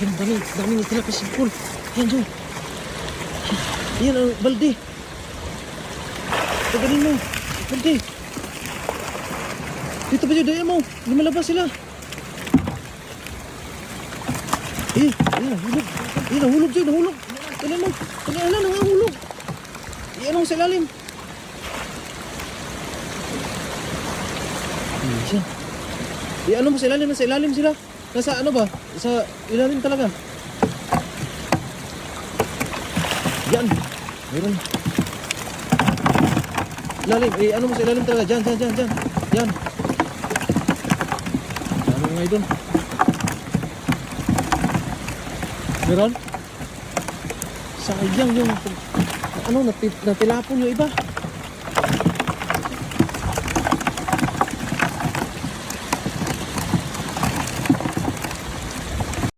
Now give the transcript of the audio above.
Yan, dami ng tilapia sa pool. Yan, Joy. Yan, balde. Tagalin mo. Balde. Dito ba, Joy? Daya mo. Lumalabas sila. Nahulog. Nahulog, Joy. Nahulog. Tagalin mo. Tagalin mo. Nahulog. Yan ang sa ilalim. Siya. Ano mo sa ilalim? Nasa ilalim sila. Nasa ano ba? Sa ilalim talaga. Yan. Meron. Ilalim. Ano mo sa ilalim talaga? Diyan. Yan. Ano nga doon? Meron? Sayang yung natilapon yung iba.